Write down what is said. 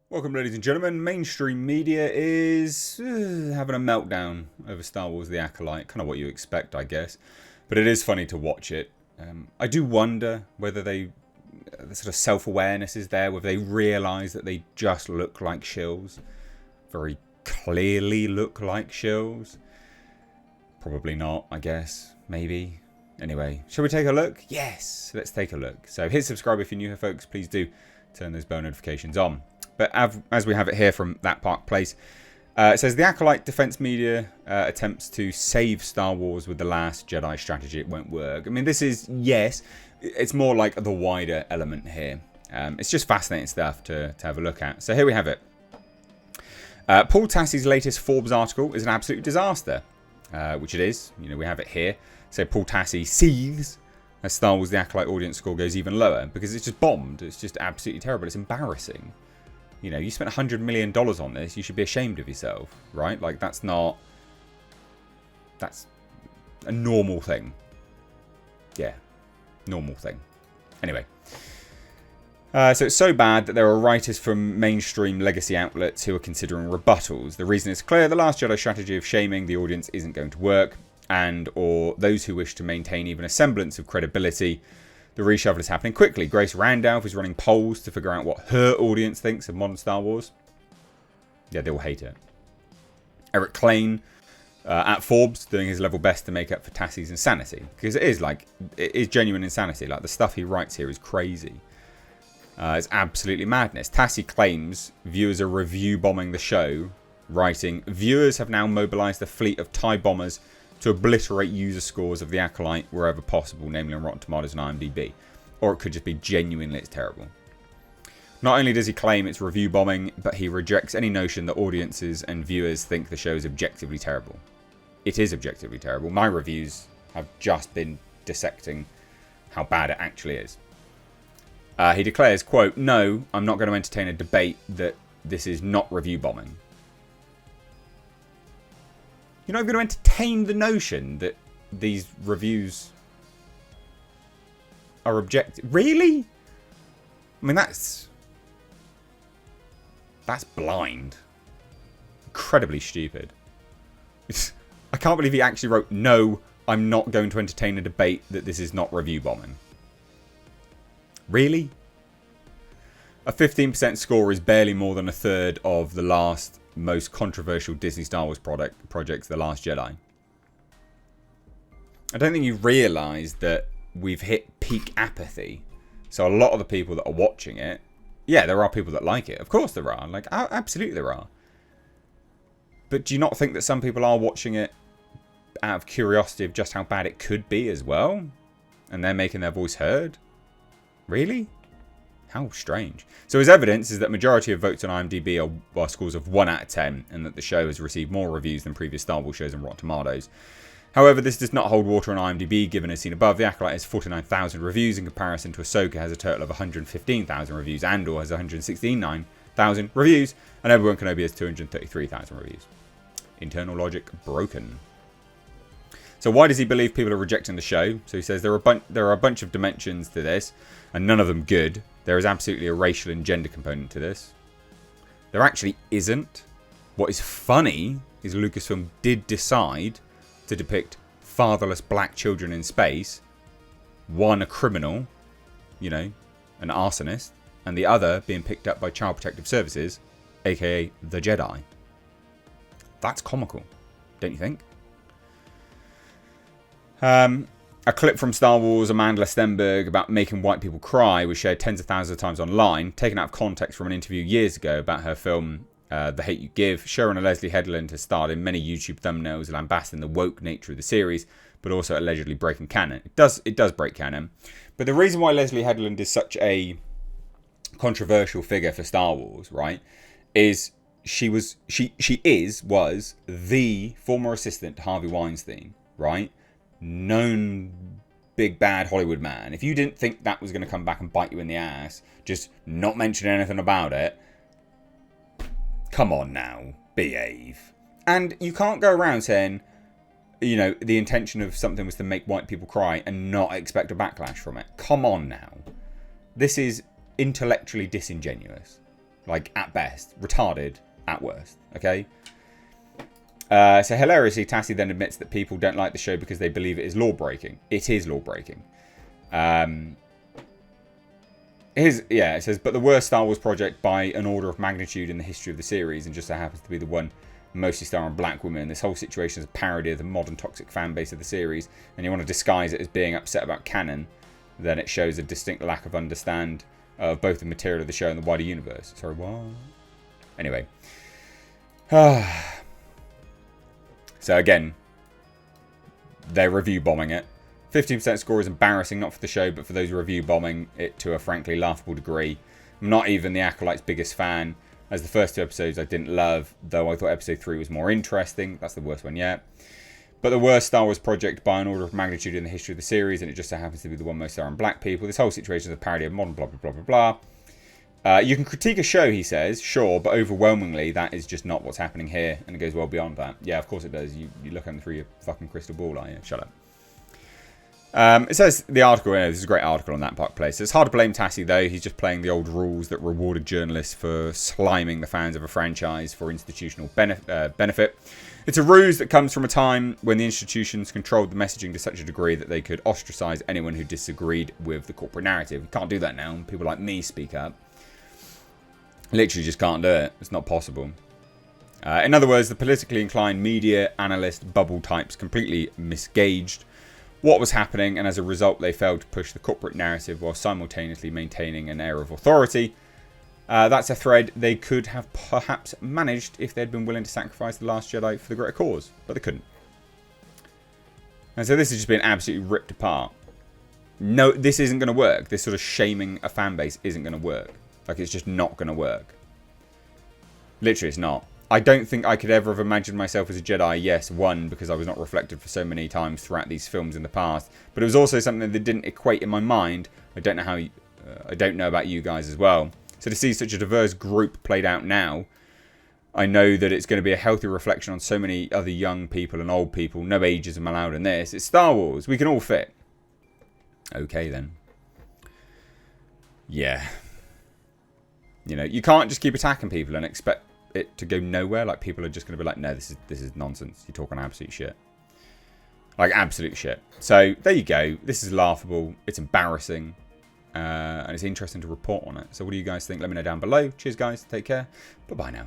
Welcome, ladies and gentlemen. Mainstream media is having a meltdown over Star Wars The Acolyte. Kind of what you expect, I guess. But it is funny to watch it. I do wonder whether the sort of self-awareness is there, whether they realise that they just look like shills. Very clearly look like shills. Probably not, I guess. Maybe. Anyway, shall we take a look? Yes, let's take a look. So hit subscribe if you're new here, folks. Please do turn those bell notifications on. But as we have it here from That Park Place, it says the Acolyte defense media attempts to save Star Wars with the Last Jedi strategy. It won't work. I mean, this is, yes, it's more like the wider element here. It's just fascinating stuff to have a look at. So here we have it. Paul Tassie's latest Forbes article is an absolute disaster, which it is. You know, we have it here. So Paul Tassie seethes as Star Wars The Acolyte audience score goes even lower because it's just bombed. It's just absolutely terrible. It's embarrassing. You know, you spent $100 million on this. You should be ashamed of yourself, right? Like, that's a normal thing. Yeah, normal thing. Anyway. So it's so bad that there are writers from mainstream legacy outlets who are considering rebuttals. The reason is clear. The Last Jedi strategy of shaming the audience isn't going to work. And or those who wish to maintain even a semblance of credibility. The reshuffle is happening quickly. Grace Randolph is running polls to figure out what her audience thinks of modern Star Wars. Yeah, they will hate it. Eric Klain at Forbes doing his level best to make up for Tassie's insanity. Because it is genuine insanity. Like, the stuff he writes here is crazy. It's absolutely madness. Tassie claims viewers are review bombing the show, writing, viewers have now mobilised a fleet of TIE bombers to obliterate user scores of The Acolyte wherever possible, namely on Rotten Tomatoes and IMDb. Or it could just be genuinely it's terrible. Not only does he claim it's review bombing, but he rejects any notion that audiences and viewers think the show is objectively terrible. It is objectively terrible. My reviews have just been dissecting how bad it actually is. He declares, quote, "No, I'm not going to entertain a debate that this is not review bombing." You're not even going to entertain the notion that these reviews are objective. Really? I mean, that's blind. Incredibly stupid. I can't believe he actually wrote, "No, I'm not going to entertain a debate that this is not review bombing." Really? A 15% score is barely more than a third of the last most controversial Disney Star Wars projects, The Last Jedi. I don't think you realise that we've hit peak apathy. So a lot of the people that are watching it, yeah, there are people that like it. Of course there are. Like, absolutely there are. But do you not think that some people are watching it out of curiosity of just how bad it could be as well? And they're making their voice heard? Really? How strange. So his evidence is that majority of votes on IMDb are scores of 1 out of 10, and that the show has received more reviews than previous Star Wars shows on Rotten Tomatoes. However, this does not hold water on IMDb, given as seen above. The Acolyte has 49,000 reviews in comparison to Ahsoka has a total of 115,000 reviews, Andor has 169,000 reviews, and Obi-Wan Kenobi has 233,000 reviews. Internal logic broken. So why does he believe people are rejecting the show? So he says there are a bunch of dimensions to this, and none of them good. There is absolutely a racial and gender component to this. There actually isn't. What is funny is Lucasfilm did decide to depict fatherless black children in space. One a criminal, you know, an arsonist, and the other being picked up by Child Protective Services, aka the Jedi. That's comical, don't you think? A clip from Star Wars Amanda Stenberg about making white people cry was shared tens of thousands of times online, taken out of context from an interview years ago about her film The Hate You Give. Showrunner Leslie Headland has starred in many YouTube thumbnails lambasting the woke nature of the series, but also allegedly breaking canon. It does break canon. But the reason why Leslie Headland is such a controversial figure for Star Wars, right, is she was the former assistant to Harvey Weinstein, right? Known big bad Hollywood man. If you didn't think that was going to come back and bite you in the ass, just not mention anything about it, come on now, behave. And you can't go around saying, you know, the intention of something was to make white people cry and not expect a backlash from it. Come on now. This is intellectually disingenuous. Like, at best. Retarded at worst. Okay? So hilariously, Tassie then admits that people don't like the show because they believe it is law-breaking. It is law-breaking. It says, but the worst Star Wars project by an order of magnitude in the history of the series, and just so happens to be the one mostly starring black women. This whole situation is a parody of the modern toxic fan base of the series, and you want to disguise it as being upset about canon, then it shows a distinct lack of understand of both the material of the show and the wider universe. Sorry, what? Anyway. So again, they're review bombing it. 15% score is embarrassing, not for the show, but for those review bombing it to a frankly laughable degree. I'm not even the Acolyte's biggest fan, as the first 2 episodes I didn't love, though I thought episode 3 was more interesting. That's the worst one yet. But the worst Star Wars project by an order of magnitude in the history of the series, and it just so happens to be the one most starring black people. This whole situation is a parody of modern blah blah blah blah blah. You can critique a show, he says, sure, but overwhelmingly that is just not what's happening here, and it goes well beyond that. Yeah, of course it does. You look at them through your fucking crystal ball, are you? Shut up. It says, the article, this is a great article on that place. It's hard to blame Tassie, though. He's just playing the old rules that rewarded journalists for sliming the fans of a franchise for institutional benefit. It's a ruse that comes from a time when the institutions controlled the messaging to such a degree that they could ostracize anyone who disagreed with the corporate narrative. You can't do that now. People like me speak up. Literally just can't do it. It's not possible. In other words, the politically inclined media, analyst, bubble types completely misgauged what was happening, and as a result they failed to push the corporate narrative while simultaneously maintaining an air of authority. That's a thread they could have perhaps managed if they'd been willing to sacrifice The Last Jedi for the greater cause, but they couldn't. And so this has just been absolutely ripped apart. No, this isn't going to work. This sort of shaming a fan base isn't going to work. Like, it's just not going to work. Literally, it's not. I don't think I could ever have imagined myself as a Jedi. Yes, one, because I was not reflected for so many times throughout these films in the past. But it was also something that didn't equate in my mind. I don't know how. I don't know about you guys as well. So to see such a diverse group played out now, I know that it's going to be a healthy reflection on so many other young people and old people. No ageism allowed in this. It's Star Wars. We can all fit. Okay then. Yeah. You know, you can't just keep attacking people and expect it to go nowhere. Like, people are just going to be like, no, this is nonsense. You're talking absolute shit. Like, absolute shit. So there you go. This is laughable. It's embarrassing. And it's interesting to report on it. So what do you guys think? Let me know down below. Cheers, guys. Take care. Bye-bye now.